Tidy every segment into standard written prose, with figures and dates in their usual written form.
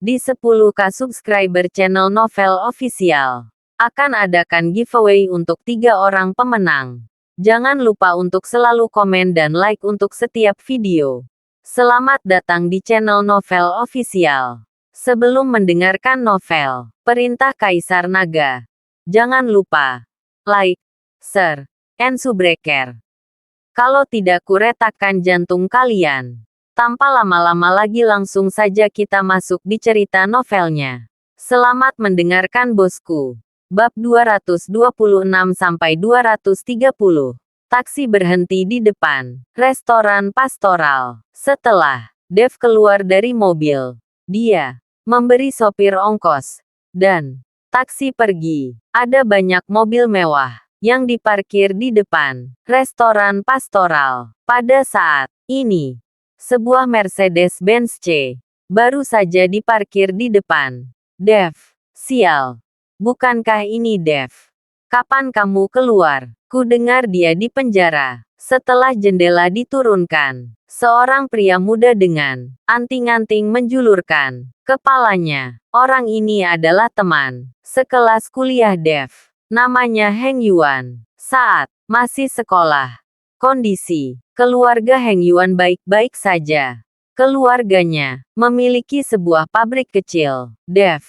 Di 10K subscriber channel Novel Official. Akan adakan giveaway untuk 3 orang pemenang. Jangan lupa untuk selalu komen dan like untuk setiap video. Selamat datang di channel Novel Official. Sebelum mendengarkan novel, Perintah Kaisar Naga, jangan lupa like, share, and subscribe. Kalau tidak kuretakkan jantung kalian. Tanpa lama-lama lagi langsung saja kita masuk di cerita novelnya. Selamat mendengarkan bosku. Bab 226-230. Taksi berhenti di depan restoran pastoral. Setelah Dev keluar dari mobil, dia memberi sopir ongkos dan taksi pergi. Ada banyak mobil mewah yang diparkir di depan restoran pastoral. Pada saat ini, sebuah Mercedes-Benz C baru saja diparkir di depan. Dev, sial. Bukankah ini Dev? Kapan kamu keluar? Ku dengar dia di penjara. Setelah jendela diturunkan, seorang pria muda dengan anting-anting menjulurkan kepalanya. Orang ini adalah teman sekelas kuliah Dev. Namanya Heng Yuan. Saat masih sekolah, kondisi keluarga Heng Yuan baik-baik saja. Keluarganya memiliki sebuah pabrik kecil. Dev,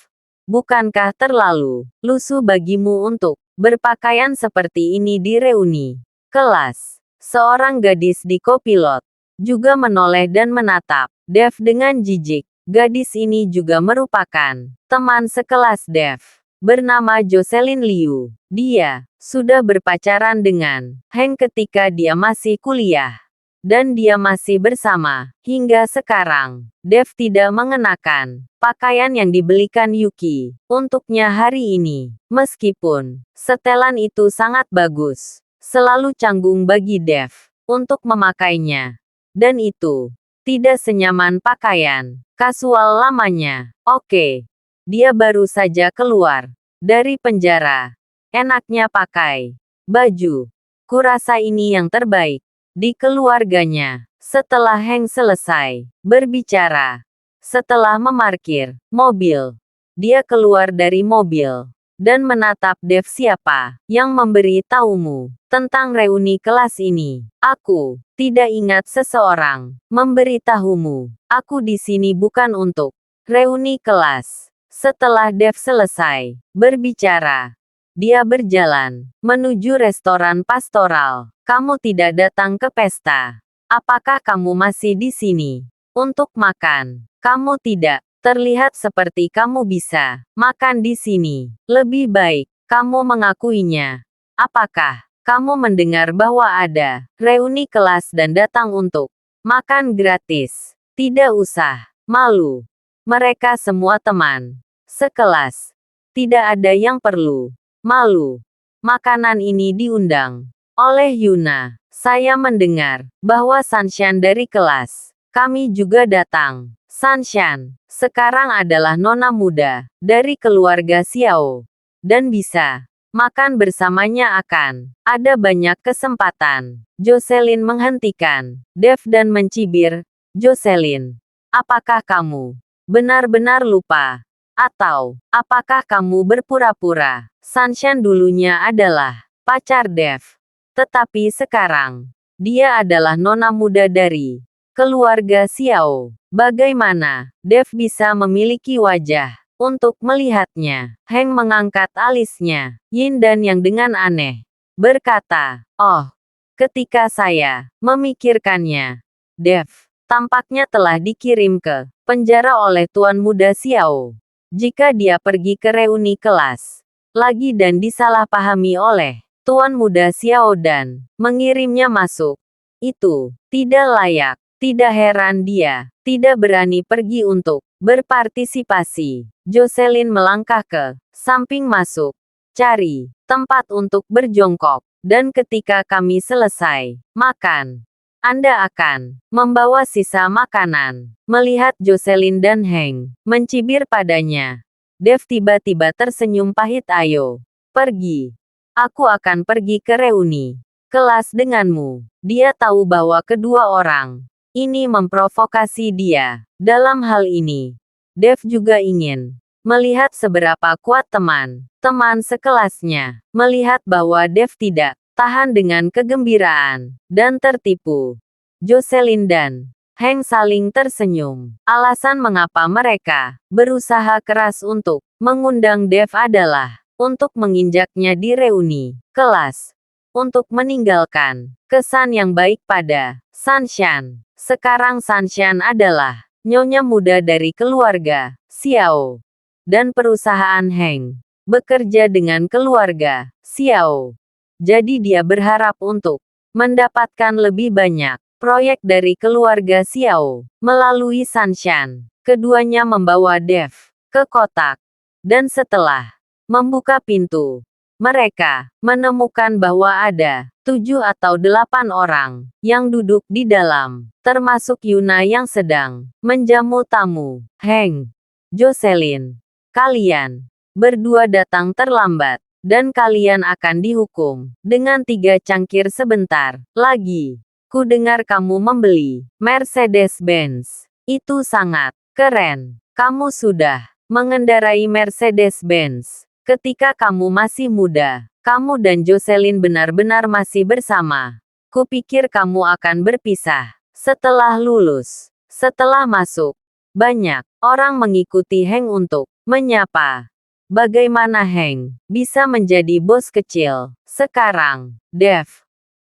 bukankah terlalu lusuh bagimu untuk berpakaian seperti ini di reuni kelas? Seorang gadis di kopilot juga menoleh dan menatap Dev dengan jijik. Gadis ini juga merupakan teman sekelas Dev, bernama Jocelyn Liu. Dia sudah berpacaran dengan Heng ketika dia masih kuliah. Dan dia masih bersama hingga sekarang. Dev tidak mengenakan pakaian yang dibelikan Yuki untuknya hari ini. Meskipun setelan itu sangat bagus, selalu canggung bagi Dev untuk memakainya. Dan itu tidak senyaman pakaian kasual lamanya. Oke, dia baru saja keluar dari penjara. Enaknya pakai baju. Kurasa ini yang terbaik di keluarganya. Setelah Heng selesai berbicara, setelah memarkir mobil, dia keluar dari mobil dan menatap Dev. Siapa yang memberi taumu tentang reuni kelas ini? Aku tidak ingat seseorang memberitahumu. Aku di sini bukan untuk reuni kelas. Setelah Dev selesai berbicara, dia berjalan menuju restoran pastoral. Kamu tidak datang ke pesta. Apakah kamu masih di sini untuk makan? Kamu tidak terlihat seperti kamu bisa makan di sini. Lebih baik kamu mengakuinya. Apakah kamu mendengar bahwa ada reuni kelas dan datang untuk makan gratis? Tidak usah malu. Mereka semua teman sekelas. Tidak ada yang perlu malu. Makanan ini diundang oleh Yuna. Saya mendengar bahwa Sanshan dari kelas kami juga datang. Sanshan sekarang adalah nona muda dari keluarga Xiao. Dan bisa makan bersamanya akan ada banyak kesempatan. Jocelyn menghentikan Dev dan mencibir. Jocelyn, apakah kamu benar-benar lupa? Atau apakah kamu berpura-pura? Sanshan dulunya adalah pacar Dev. Tetapi sekarang, dia adalah nona muda dari keluarga Xiao. Bagaimana Dev bisa memiliki wajah untuk melihatnya? Heng mengangkat alisnya. Yin dan yang dengan aneh berkata, "Oh, ketika saya memikirkannya, Dev tampaknya telah dikirim ke penjara oleh Tuan Muda Xiao. Jika dia pergi ke reuni kelas lagi dan disalahpahami oleh Tuan Muda Xiao dan mengirimnya masuk, itu tidak layak. Tidak heran dia tidak berani pergi untuk berpartisipasi." Jocelyn melangkah ke samping masuk, cari tempat untuk berjongkok. Dan ketika kami selesai makan, Anda akan membawa sisa makanan. Melihat Jocelyn dan Heng mencibir padanya, Dev tiba-tiba tersenyum pahit. Ayo, pergi. Aku akan pergi ke reuni kelas denganmu. Dia tahu bahwa kedua orang ini memprovokasi dia. Dalam hal ini, Dev juga ingin melihat seberapa kuat teman-teman sekelasnya. Melihat bahwa Dev tidak tahan dengan kegembiraan dan tertipu. Jocelyn dan Hank saling tersenyum. Alasan mengapa mereka berusaha keras untuk mengundang Dev adalah untuk menginjaknya di reuni kelas. Untuk meninggalkan kesan yang baik pada Sunshine. Sekarang Sunshine adalah nyonya muda dari keluarga Xiao. Dan perusahaan Hank bekerja dengan keluarga Xiao. Jadi dia berharap untuk mendapatkan lebih banyak proyek dari keluarga Xiao. Melalui Sunshine, keduanya membawa Dev ke kotak. Dan setelah membuka pintu, mereka menemukan bahwa ada 7 atau 8 orang yang duduk di dalam, termasuk Yuna yang sedang menjamu tamu. Hank, Jocelyn, kalian berdua datang terlambat, dan kalian akan dihukum dengan 3 cangkir sebentar lagi. Ku dengar kamu membeli Mercedes-Benz. Itu sangat keren. Kamu sudah mengendarai Mercedes-Benz ketika kamu masih muda. Kamu dan Jocelyn benar-benar masih bersama. Kupikir kamu akan berpisah setelah lulus. Setelah masuk, banyak orang mengikuti Hank untuk menyapa. Bagaimana Hank bisa menjadi bos kecil sekarang? Dev,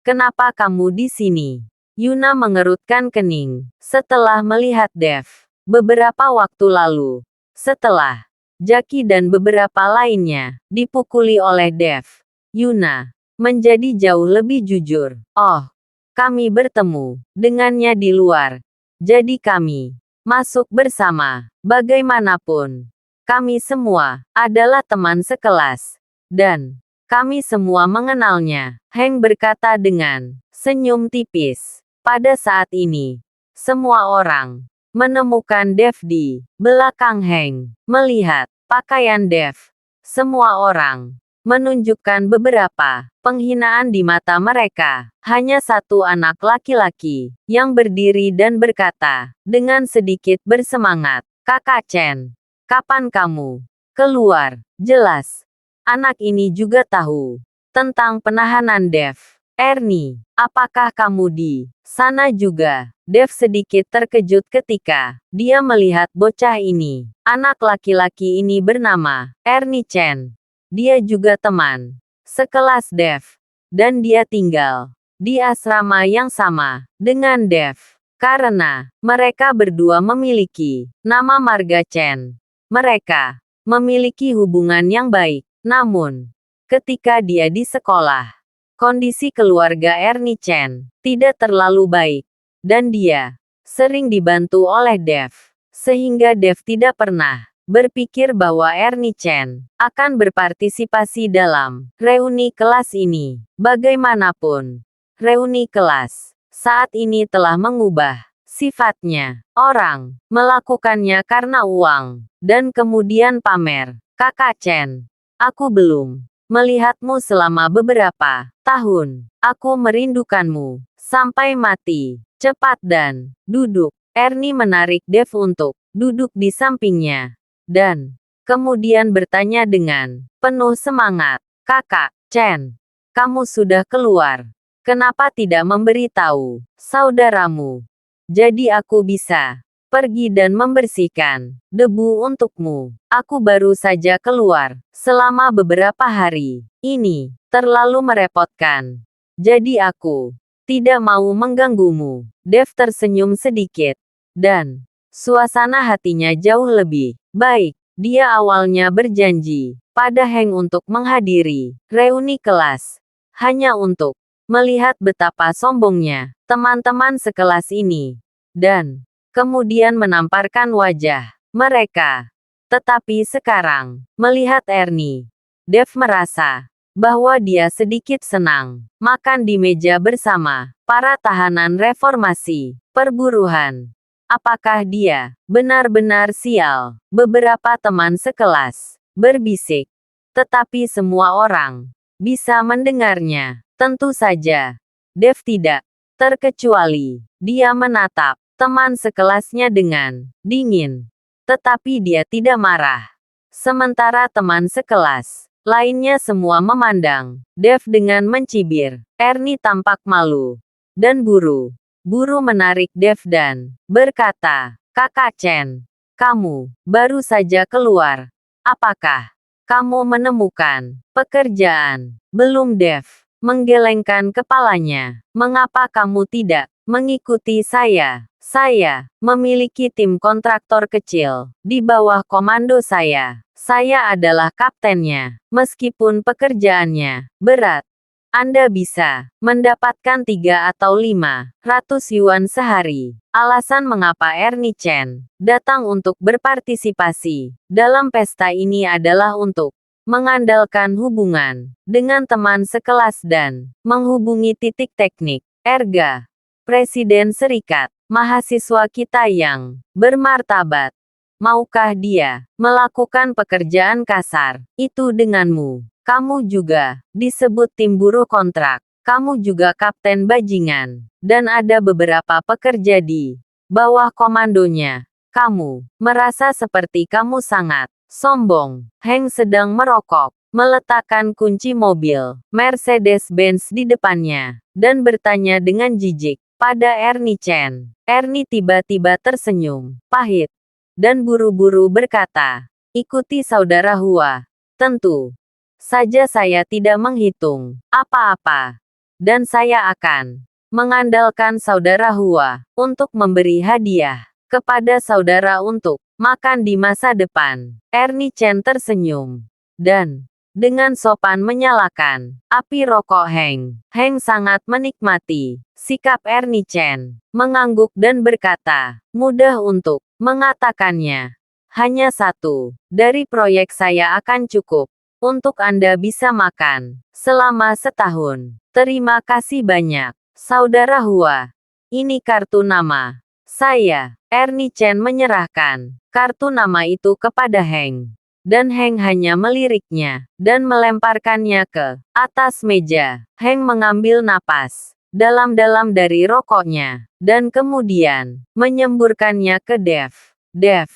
kenapa kamu di sini? Yuna mengerutkan kening setelah melihat Dev. Beberapa waktu lalu, setelah Jackie dan beberapa lainnya dipukuli oleh Dev, Yuna menjadi jauh lebih jujur. Oh, kami bertemu dengannya di luar. Jadi kami masuk bersama. Bagaimanapun, kami semua adalah teman sekelas. Dan kami semua mengenalnya. Hank berkata dengan senyum tipis. Pada saat ini, semua orang menemukan Dev di belakang Hank. Melihat pakaian Dev, semua orang menunjukkan beberapa penghinaan di mata mereka. Hanya satu anak laki-laki yang berdiri dan berkata dengan sedikit bersemangat, "Kakak Chen, kapan kamu keluar?" Jelas, anak ini juga tahu tentang penahanan Dev. Ernie, apakah kamu di sana juga? Dev sedikit terkejut ketika dia melihat bocah ini. Anak laki-laki ini bernama Ernie Chen. Dia juga teman sekelas Dev. Dan dia tinggal di asrama yang sama dengan Dev. Karena mereka berdua memiliki nama marga Chen. Mereka memiliki hubungan yang baik. Namun, ketika dia di sekolah, kondisi keluarga Ernie Chen tidak terlalu baik, dan dia sering dibantu oleh Dev, sehingga Dev tidak pernah berpikir bahwa Ernie Chen akan berpartisipasi dalam reuni kelas ini. Bagaimanapun, reuni kelas saat ini telah mengubah sifatnya. Orang melakukannya karena uang, dan kemudian pamer. Kakak Chen, aku belum melihatmu selama beberapa tahun. Aku merindukanmu sampai mati. Cepat dan duduk. Ernie menarik Dev untuk duduk di sampingnya. Dan kemudian bertanya dengan penuh semangat. Kakak Chen, kamu sudah keluar. Kenapa tidak memberitahu saudaramu? Jadi aku bisa pergi dan membersihkan debu untukmu. Aku baru saja keluar selama beberapa hari. Ini terlalu merepotkan. Jadi aku tidak mau mengganggumu. Dev tersenyum sedikit. Dan suasana hatinya jauh lebih baik. Dia awalnya berjanji pada Hank untuk menghadiri reuni kelas. Hanya untuk melihat betapa sombongnya teman-teman sekelas ini. Dan kemudian menamparkan wajah mereka. Tetapi sekarang, melihat Ernie, Dev merasa bahwa dia sedikit senang makan di meja bersama para tahanan reformasi perburuhan. Apakah dia benar-benar sial? Beberapa teman sekelas berbisik, tetapi semua orang bisa mendengarnya. Tentu saja, Dev tidak terkecuali. Dia menatap teman sekelasnya dengan dingin. Tetapi dia tidak marah. Sementara teman sekelas lainnya semua memandang Dev dengan mencibir. Ernie tampak malu dan buru-buru menarik Dev dan berkata, "Kakak Chen, kamu baru saja keluar. Apakah kamu menemukan pekerjaan?" "Belum." Dev menggelengkan kepalanya. "Mengapa kamu tidak mengikuti saya? Saya memiliki tim kontraktor kecil di bawah komando saya. Saya adalah kaptennya. Meskipun pekerjaannya berat, Anda bisa mendapatkan 3 atau 500 yuan sehari." Alasan mengapa Ernie Chen datang untuk berpartisipasi dalam pesta ini adalah untuk mengandalkan hubungan dengan teman sekelas dan menghubungi titik teknik. Erga, Presiden Serikat Mahasiswa kita yang bermartabat. Maukah dia melakukan pekerjaan kasar itu denganmu? Kamu juga disebut tim buruh kontrak. Kamu juga kapten bajingan. Dan ada beberapa pekerja di bawah komandonya. Kamu merasa seperti kamu sangat sombong. Heng sedang merokok, meletakkan kunci mobil Mercedes-Benz di depannya, dan bertanya dengan jijik pada Ernie Chen. Ernie tiba-tiba tersenyum pahit dan buru-buru berkata, "Ikuti saudara Hua. Tentu saja saya tidak menghitung apa-apa. Dan saya akan mengandalkan saudara Hua untuk memberi hadiah kepada saudara untuk makan di masa depan." Ernie Chen tersenyum dan dengan sopan menyalakan api rokok Heng. Heng sangat menikmati sikap Ernie Chen, mengangguk dan berkata, "Mudah untuk mengatakannya. Hanya satu dari proyek saya akan cukup untuk Anda bisa makan selama setahun. Terima kasih banyak, saudara Hua. Ini kartu nama saya." Ernie Chen menyerahkan kartu nama itu kepada Heng. Dan Heng hanya meliriknya dan melemparkannya ke atas meja. Heng mengambil napas dalam-dalam dari rokoknya dan kemudian menyemburkannya ke Dev. "Dev,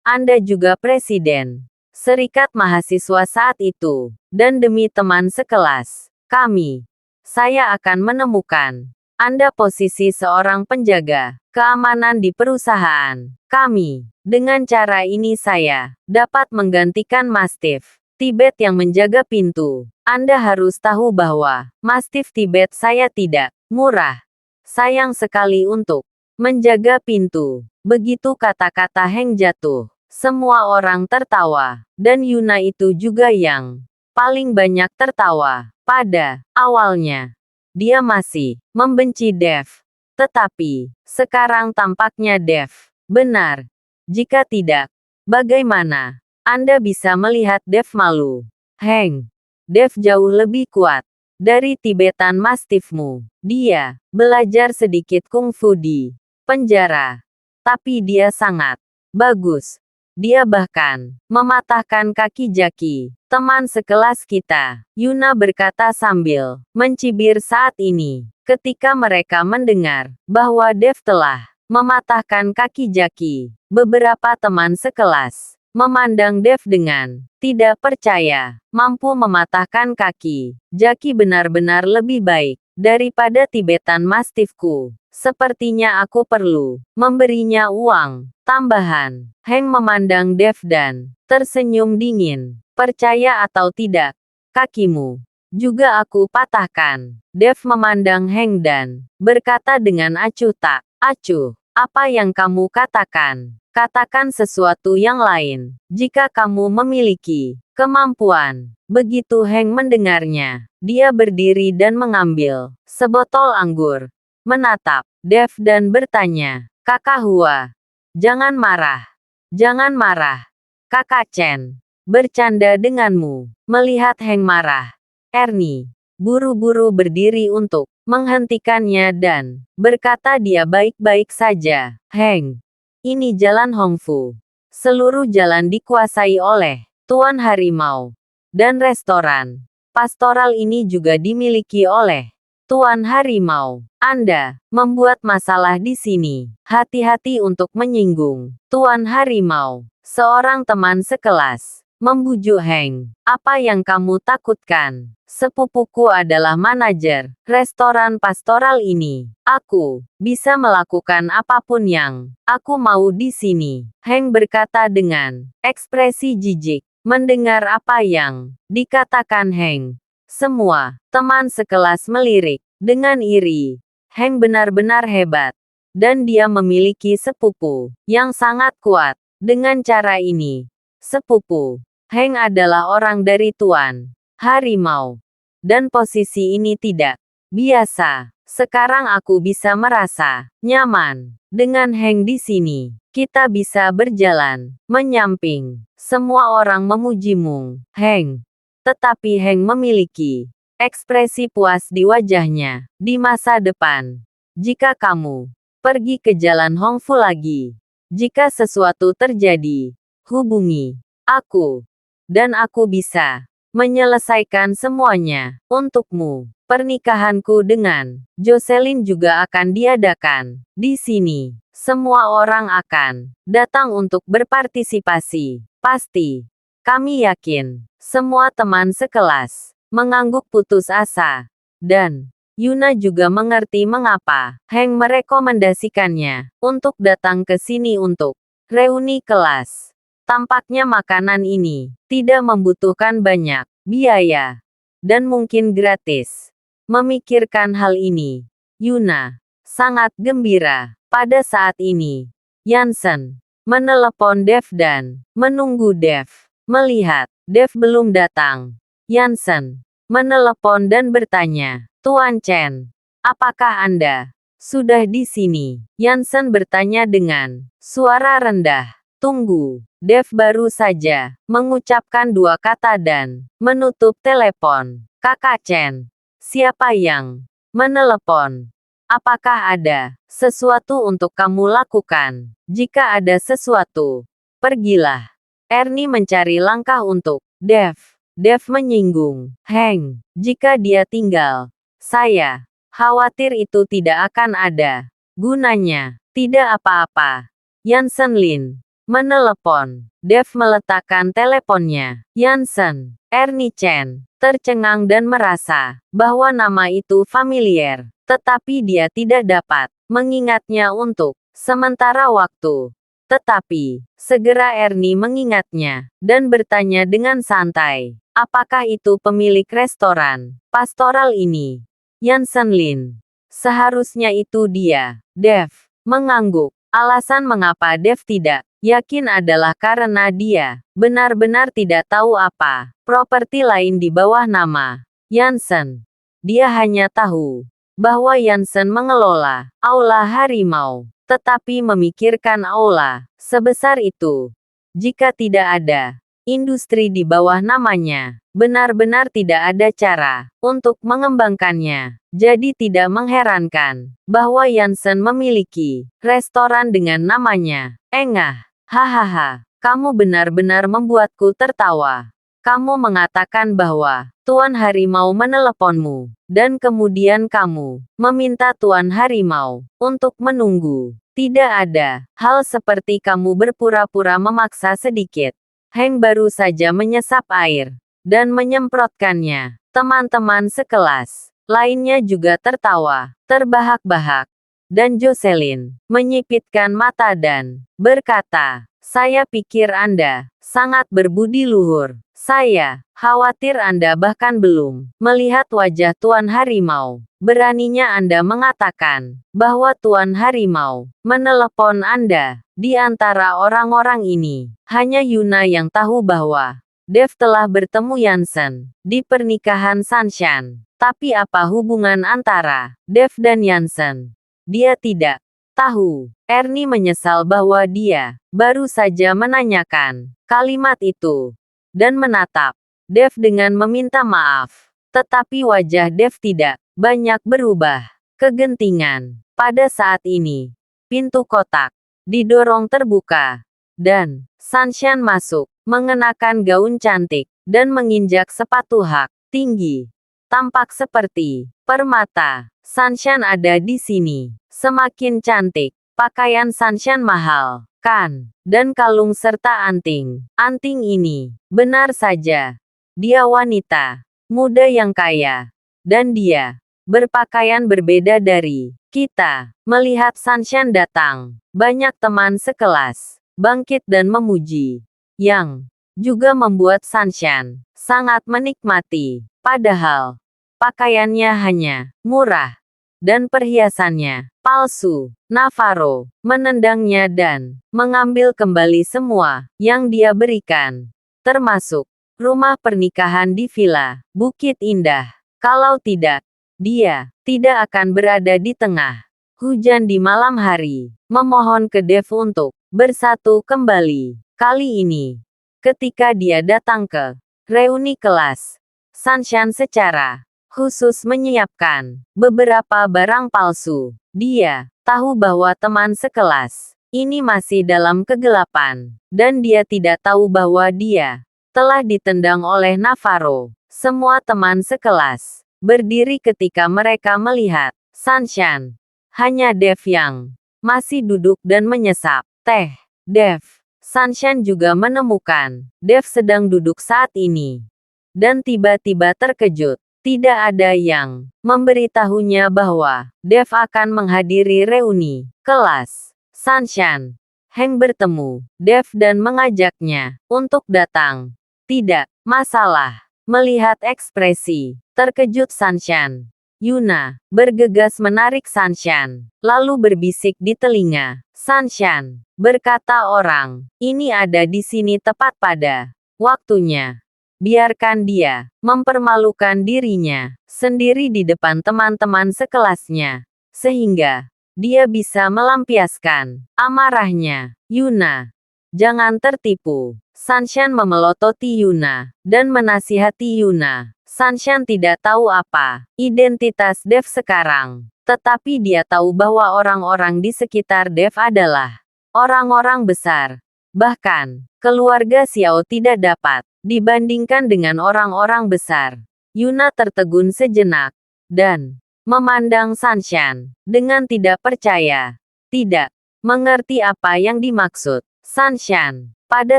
Anda juga presiden Serikat Mahasiswa saat itu, dan demi teman sekelas kami, saya akan menemukan Anda posisi seorang penjaga keamanan di perusahaan kami. Dengan cara ini saya dapat menggantikan Mastiff Tibet yang menjaga pintu. Anda harus tahu bahwa Mastiff Tibet saya tidak murah. Sayang sekali untuk menjaga pintu." Begitu kata-kata Heng jatuh, semua orang tertawa, dan Yuna itu juga yang paling banyak tertawa. Pada awalnya, dia masih membenci Dev. Tetapi sekarang tampaknya Dev benar. Jika tidak, bagaimana Anda bisa melihat Dev malu? Heng, Dev jauh lebih kuat dari Tibetan Mastiffmu. Dia belajar sedikit kungfu di penjara, tapi dia sangat bagus. Dia bahkan mematahkan kaki Jaki, teman sekelas kita. Yuna berkata sambil mencibir saat ini, ketika mereka mendengar bahwa Dev telah mematahkan kaki Jaki. Beberapa teman sekelas memandang Dev dengan tidak percaya. Mampu mematahkan kaki Jaki benar-benar lebih baik daripada Tibetan Mastiffku. Sepertinya aku perlu memberinya uang tambahan. Heng memandang Dev dan tersenyum dingin. "Percaya atau tidak, kakimu juga aku patahkan." Dev memandang Heng dan berkata dengan acuh tak acuh, "Apa yang kamu katakan? Katakan sesuatu yang lain, jika kamu memiliki kemampuan." Begitu Heng mendengarnya, dia berdiri dan mengambil sebotol anggur, menatap Dev dan bertanya, "Kakak Hua, jangan marah. Jangan marah. Kakak Chen bercanda denganmu." Melihat Heng marah, Ernie buru-buru berdiri untuk menghentikannya dan berkata dia baik-baik saja. "Heng, ini jalan Hongfu. Seluruh jalan dikuasai oleh Tuan Harimau. Dan restoran pastoral ini juga dimiliki oleh Tuan Harimau, Anda membuat masalah di sini. Hati-hati untuk menyinggung. Tuan Harimau, seorang teman sekelas, membujuk Heng. Apa yang kamu takutkan? Sepupuku adalah manajer restoran pastoral ini. Aku bisa melakukan apapun yang aku mau di sini. Heng berkata dengan ekspresi jijik. Mendengar apa yang dikatakan Heng, semua teman sekelas melirik dengan iri. Heng benar-benar hebat, dan dia memiliki sepupu yang sangat kuat. Dengan cara ini, sepupu Heng adalah orang dari Tuan Harimau, dan posisi ini tidak biasa. Sekarang aku bisa merasa nyaman dengan Heng di sini. Kita bisa berjalan menyamping. Semua orang memujimu, Heng. Tetapi Heng memiliki ekspresi puas di wajahnya. Di masa depan, jika kamu pergi ke jalan Hongfu lagi, jika sesuatu terjadi, hubungi aku, dan aku bisa menyelesaikan semuanya untukmu. Pernikahanku dengan Jocelyn juga akan diadakan di sini. Semua orang akan datang untuk berpartisipasi. Pasti. Kami yakin. Semua teman sekelas mengangguk putus asa. Dan Yuna juga mengerti mengapa Heng merekomendasikannya untuk datang ke sini untuk reuni kelas. Tampaknya makanan ini tidak membutuhkan banyak biaya dan mungkin gratis. Memikirkan hal ini, Yuna sangat gembira. Pada saat ini, Yansen menelepon Dev dan menunggu Dev. Melihat Dev belum datang, Yansen menelepon dan bertanya, Tuan Chen, apakah Anda sudah di sini? Yansen bertanya dengan suara rendah. Tunggu. Dev baru saja mengucapkan dua kata dan menutup telepon. Kakak Chen, siapa yang menelepon? Apakah ada sesuatu untuk kamu lakukan? Jika ada sesuatu, pergilah. Ernie mencari langkah untuk Dev. Dev menyinggung Heng. Jika dia tinggal, saya khawatir itu tidak akan ada gunanya. Tidak apa-apa. Yansen Lin menelepon. Dev meletakkan teleponnya. Yansen, Ernie Chen, tercengang dan merasa bahwa nama itu familiar. Tetapi dia tidak dapat mengingatnya untuk sementara waktu. Tetapi, segera Ernie mengingatnya, dan bertanya dengan santai, apakah itu pemilik restoran pastoral ini? Yansen Lin. Seharusnya itu dia. Dev mengangguk. Alasan mengapa Dev tidak yakin adalah karena dia benar-benar tidak tahu apa properti lain di bawah nama Yansen. Dia hanya tahu bahwa Yansen mengelola Aula Harimau, tetapi memikirkan aula sebesar itu. Jika tidak ada industri di bawah namanya, benar-benar tidak ada cara untuk mengembangkannya. Jadi tidak mengherankan bahwa Yansen memiliki restoran dengan namanya. Engah, hahaha, kamu benar-benar membuatku tertawa. Kamu mengatakan bahwa Tuan Harimau meneleponmu, dan kemudian kamu meminta Tuan Harimau untuk menunggu. Tidak ada hal seperti kamu berpura-pura memaksa sedikit. Heng baru saja menyesap air dan menyemprotkannya. Teman-teman sekelas lainnya juga tertawa, terbahak-bahak. Dan Jocelyn menyipitkan mata dan berkata, saya pikir Anda sangat berbudi luhur. Saya khawatir Anda bahkan belum melihat wajah Tuan Harimau. Beraninya Anda mengatakan bahwa Tuan Harimau menelepon Anda. Di antara orang-orang ini, hanya Yuna yang tahu bahwa Dev telah bertemu Yansen di pernikahan Sanshan. Tapi apa hubungan antara Dev dan Yansen? Dia tidak tahu. Ernie menyesal bahwa dia baru saja menanyakan kalimat itu dan menatap Dev dengan meminta maaf. Tetapi wajah Dev tidak banyak berubah. Kegentingan. Pada saat ini, pintu kotak didorong terbuka, dan Sanshan masuk, mengenakan gaun cantik, dan menginjak sepatu hak tinggi. Tampak seperti Permata. Sanshan ada di sini. Semakin cantik. Pakaian Sanshan mahal, kan? Dan kalung serta anting. Anting ini. Benar saja. Dia wanita. Muda yang kaya. Dan dia. Berpakaian berbeda dari kita. Melihat Sanshan datang. Banyak teman sekelas. Bangkit dan memuji. Yang juga membuat Sanshan sangat menikmati. Padahal, pakaiannya hanya murah. Dan perhiasannya palsu. Navarro menendangnya dan mengambil kembali semua yang dia berikan. Termasuk rumah pernikahan di Villa Bukit Indah. Kalau tidak, dia tidak akan berada di tengah hujan di malam hari. Memohon ke Dev untuk bersatu kembali. Kali ini, ketika dia datang ke reuni kelas, Sanshan secara khusus menyiapkan beberapa barang palsu. Dia tahu bahwa teman sekelas ini masih dalam kegelapan, dan dia tidak tahu bahwa dia telah ditendang oleh Navarro. Semua teman sekelas berdiri ketika mereka melihat Sanshan. Hanya Dev yang masih duduk dan menyesap teh. Dev. Sanshan juga menemukan Dev sedang duduk saat ini. Dan tiba-tiba terkejut. Tidak ada yang memberitahunya bahwa Dev akan menghadiri reuni kelas. Sanshan. Heng bertemu Dev dan mengajaknya untuk datang. Tidak masalah. Melihat ekspresi terkejut Sanshan, Yuna bergegas menarik Sanshan, lalu berbisik di telinga. Sanshan, berkata orang, ini ada di sini tepat pada waktunya. Biarkan dia mempermalukan dirinya sendiri di depan teman-teman sekelasnya, sehingga dia bisa melampiaskan amarahnya. Yuna, jangan tertipu. Sanshan memelototi Yuna dan menasihati Yuna. Sanshan tidak tahu apa identitas Dev sekarang, tetapi dia tahu bahwa orang-orang di sekitar Dev adalah orang-orang besar. Bahkan, keluarga Xiao tidak dapat dibandingkan dengan orang-orang besar. Yuna tertegun sejenak dan memandang Sanshan dengan tidak percaya. Tidak mengerti apa yang dimaksud Sanshan. Pada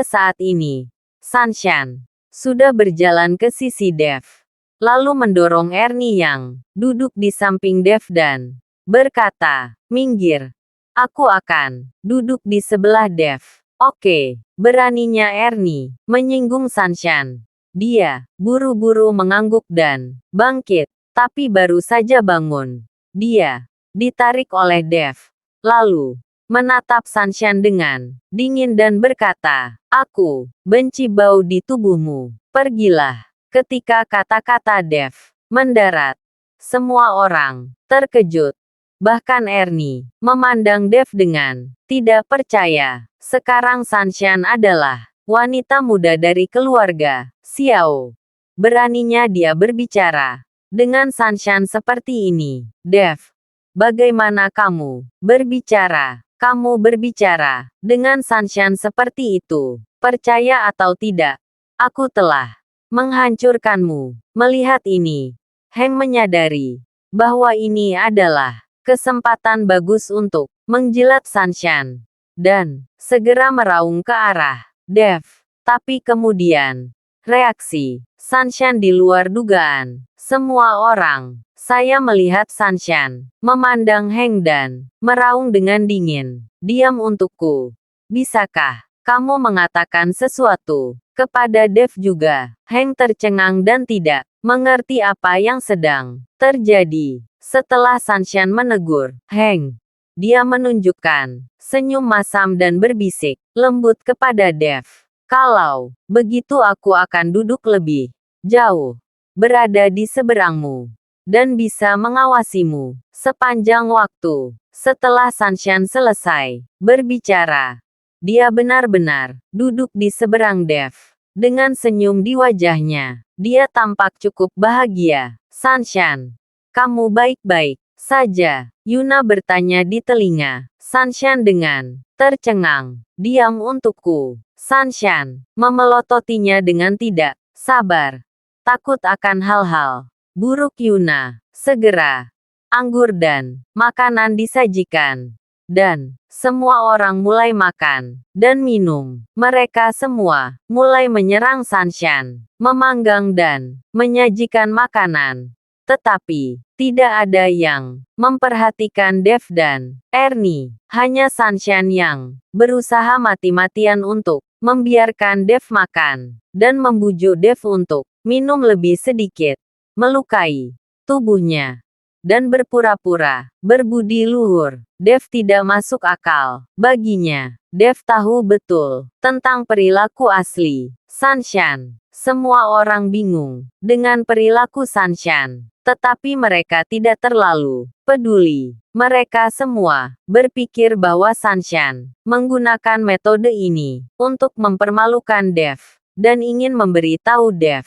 saat ini, Sanshan sudah berjalan ke sisi Dev, lalu mendorong Ernie yang duduk di samping Dev dan berkata, minggir. Aku akan duduk di sebelah Dev. Oke, beraninya Ernie menyinggung Sanshan. Dia buru-buru mengangguk dan bangkit, tapi baru saja bangun. Dia ditarik oleh Dev, lalu menatap Sanshan dengan dingin dan berkata, aku benci bau di tubuhmu. Pergilah. Ketika kata-kata Dev mendarat, semua orang terkejut. Bahkan Ernie memandang Dev dengan tidak percaya. Sekarang Sanshan adalah wanita muda dari keluarga Xiao. Beraninya dia berbicara dengan Sanshan seperti ini. Dev, bagaimana kamu berbicara? Kamu berbicara dengan Sanshan seperti itu. Percaya atau tidak, aku telah menghancurkanmu. Melihat ini, Heng menyadari bahwa ini adalah kesempatan bagus untuk menjilat Sanshan dan segera meraung ke arah Dev. Tapi kemudian, reaksi Sanshan di luar dugaan. Semua orang, saya melihat Sanshan memandang Heng dan meraung dengan dingin. Diam untukku. Bisakah kamu mengatakan sesuatu kepada Dev juga? Heng tercengang dan tidak mengerti apa yang sedang terjadi. Setelah Sanshan menegur Heng, dia menunjukkan senyum masam dan berbisik lembut kepada Dev. Kalau begitu aku akan duduk lebih jauh, berada di seberangmu, dan bisa mengawasimu sepanjang waktu. Setelah Sanshan selesai berbicara, dia benar-benar duduk di seberang Dev. Dengan senyum di wajahnya, dia tampak cukup bahagia. Sanshan, kamu baik-baik saja? Yuna bertanya di telinga Sanshan dengan tercengang. Diam untukku. Sanshan memelototinya dengan tidak sabar. Takut akan hal-hal buruk Yuna Segera, anggur dan makanan disajikan. Dan semua orang mulai makan dan minum. Mereka semua mulai menyerang Sanshan, memanggang dan menyajikan makanan. Tetapi, tidak ada yang memperhatikan Dev dan Ernie. Hanya Sanshan yang berusaha mati-matian untuk membiarkan Dev makan, dan membujuk Dev untuk minum lebih sedikit, melukai tubuhnya, dan berpura-pura berbudi luhur. Dev tidak masuk akal. Baginya, Dev tahu betul tentang perilaku asli Sanshan. Semua orang bingung dengan perilaku Sanshan, tetapi mereka tidak terlalu peduli. Mereka semua berpikir bahwa Sanshan menggunakan metode ini untuk mempermalukan Dev, dan ingin memberitahu Dev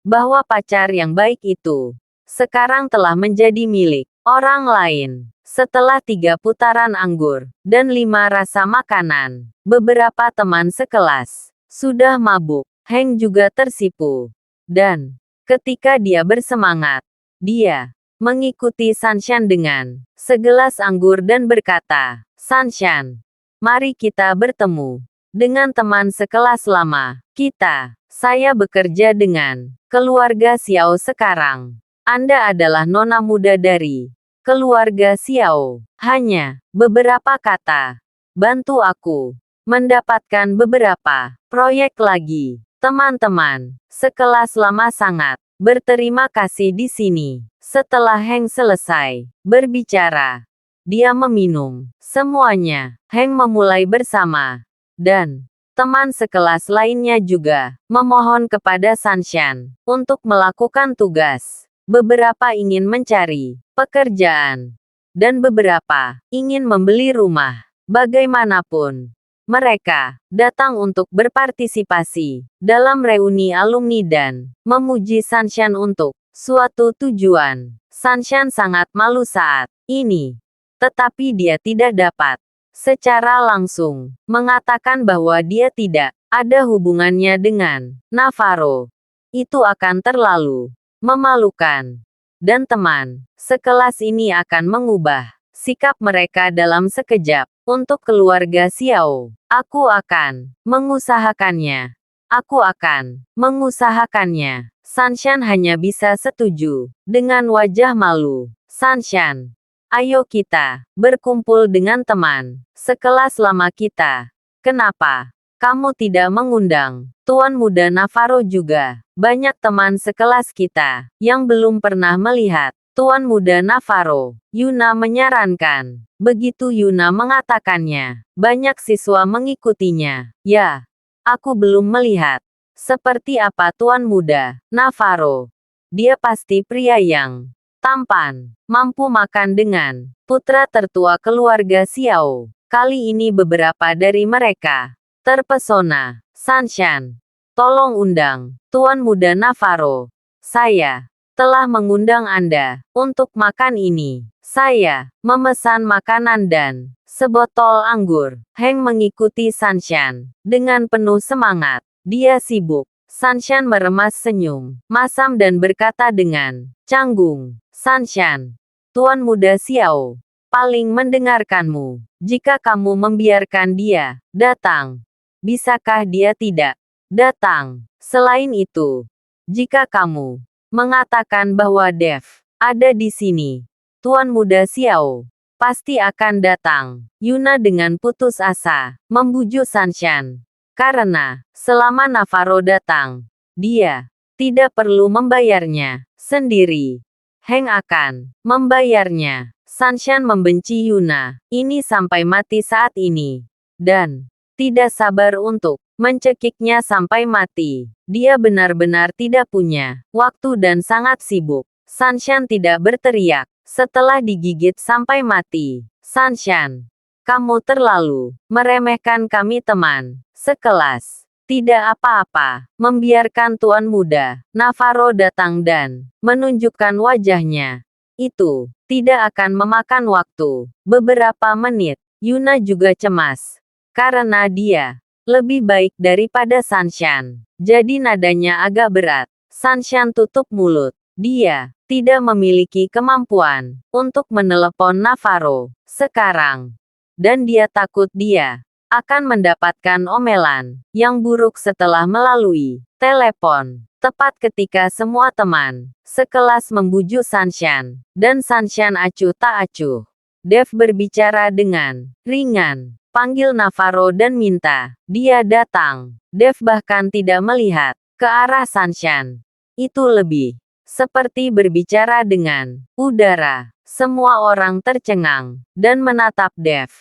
bahwa pacar yang baik itu sekarang telah menjadi milik orang lain. Setelah 3 putaran anggur dan 5 rasa makanan, beberapa teman sekelas sudah mabuk. Heng juga tersipu. Dan ketika dia bersemangat, dia mengikuti Sanshan dengan segelas anggur dan berkata, "Sanshan, mari kita bertemu dengan teman sekelas lama kita. Saya bekerja dengan keluarga Xiao sekarang. Anda adalah nona muda dari keluarga Xiao. Hanya beberapa kata. Bantu aku mendapatkan beberapa proyek lagi." Teman-teman sekelas lama sangat berterima kasih di sini. Setelah Heng selesai berbicara, dia meminum semuanya. Heng memulai bersama, dan teman sekelas lainnya juga memohon kepada Sanshan untuk melakukan tugas. Beberapa ingin mencari pekerjaan, dan beberapa ingin membeli rumah. Bagaimanapun, mereka datang untuk berpartisipasi dalam reuni alumni dan memuji Sanshan untuk suatu tujuan. Sanshan sangat malu saat ini, tetapi dia tidak dapat secara langsung mengatakan bahwa dia tidak ada hubungannya dengan Navarro. Itu akan terlalu memalukan, dan teman sekelas ini akan mengubah sikap mereka dalam sekejap. Untuk keluarga Xiao, aku akan mengusahakannya. Aku akan mengusahakannya. Sanshan hanya bisa setuju dengan wajah malu. Sanshan, ayo kita berkumpul dengan teman sekelas lama kita. Kenapa kamu tidak mengundang Tuan Muda Navarro juga? Banyak teman sekelas kita yang belum pernah melihat Tuan Muda Navarro. Yuna menyarankan. Begitu Yuna mengatakannya, banyak siswa mengikutinya. Ya, aku belum melihat seperti apa Tuan Muda Navarro. Dia pasti pria yang tampan, mampu makan dengan putra tertua keluarga Xiao. Kali ini beberapa dari mereka terpesona. Sanshan, tolong undang Tuan Muda Navarro. Saya telah mengundang Anda untuk makan ini. Saya memesan makanan dan sebotol anggur. Heng mengikuti Sanshan dengan penuh semangat. Dia sibuk. Sanshan meremas senyum masam dan berkata dengan canggung, "Sanshan, Tuan Muda Xiao paling mendengarkanmu. Jika kamu membiarkan dia datang, bisakah dia tidak datang? Selain itu, jika kamu mengatakan bahwa Dev ada di sini, Tuan Muda Xiao pasti akan datang." Yuna dengan putus asa membujuk Sanshan. Karena selama Navarro datang, dia tidak perlu membayarnya sendiri. Heng akan membayarnya. Sanshan membenci Yuna ini sampai mati saat ini, dan tidak sabar untuk mencekiknya sampai mati. Dia benar-benar tidak punya waktu dan sangat sibuk. Sanshan tidak berteriak setelah digigit sampai mati. "Sanshan, kamu terlalu meremehkan kami teman sekelas. Tidak apa-apa, membiarkan Tuan Muda Navarro datang dan menunjukkan wajahnya. Itu tidak akan memakan waktu beberapa menit." Yuna juga cemas, karena dia lebih baik daripada Sanshan. Jadi nadanya agak berat. Sanshan tutup mulut Dia tidak memiliki kemampuan untuk menelepon Navarro sekarang. Dan dia takut dia akan mendapatkan omelan yang buruk setelah melalui telepon. Tepat ketika semua teman sekelas membujuk Sunshine, dan Sunshine acuh tak acuh. Dev berbicara dengan ringan, panggil Navarro dan minta dia datang. Dev bahkan tidak melihat ke arah Sunshine. Itu lebih seperti berbicara dengan udara. Semua orang tercengang dan menatap Dev.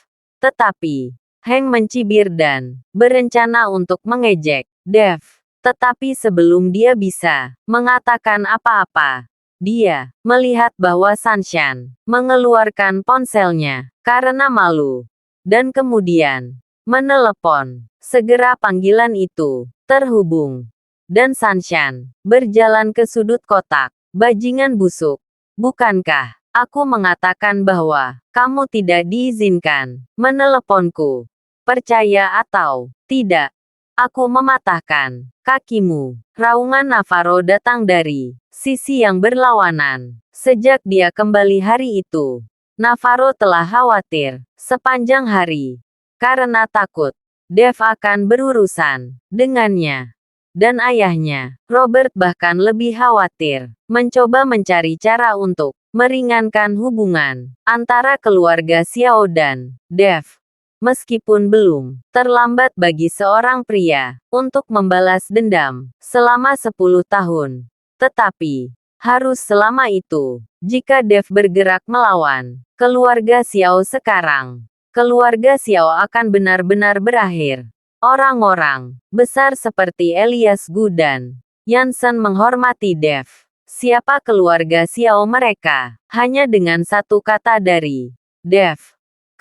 Tetapi Hank mencibir dan berencana untuk mengejek Dev. Tetapi sebelum dia bisa mengatakan apa-apa, dia melihat bahwa Sunshine mengeluarkan ponselnya karena malu. Dan kemudian menelepon. Segera panggilan itu terhubung. Dan Sunshine berjalan ke sudut kotak. Bajingan busuk. Bukankah aku mengatakan bahwa kamu tidak diizinkan meneleponku? Percaya atau tidak, aku mematahkan kakimu. Raungan Navarro datang dari sisi yang berlawanan. Sejak dia kembali hari itu, Navarro telah khawatir sepanjang hari karena takut Dev akan berurusan dengannya. Dan ayahnya, Robert, bahkan lebih khawatir, mencoba mencari cara untuk meringankan hubungan antara keluarga Xiao dan Dev. Meskipun belum terlambat bagi seorang pria untuk membalas dendam selama 10 tahun. Tetapi, harus selama itu, jika Dev bergerak melawan keluarga Xiao sekarang, keluarga Xiao akan benar-benar berakhir. Orang-orang besar seperti Elias Gu dan Yansen menghormati Dev. Siapa keluarga Xiao mereka? Hanya dengan satu kata dari Dev,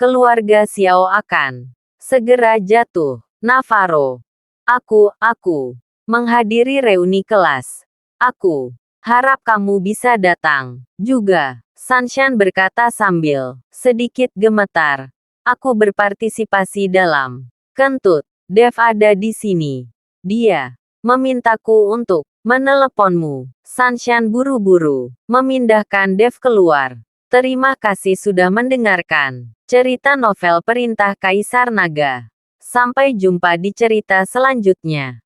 keluarga Xiao akan segera jatuh. Navarro, aku menghadiri reuni kelas. Aku harap kamu bisa datang juga. Sunshine berkata sambil sedikit gemetar. Aku berpartisipasi dalam kentut. Dev ada di sini. Dia memintaku untuk meneleponmu. Sunshine buru-buru memindahkan Dev keluar. Terima kasih sudah mendengarkan cerita novel Perintah Kaisar Naga. Sampai jumpa di cerita selanjutnya.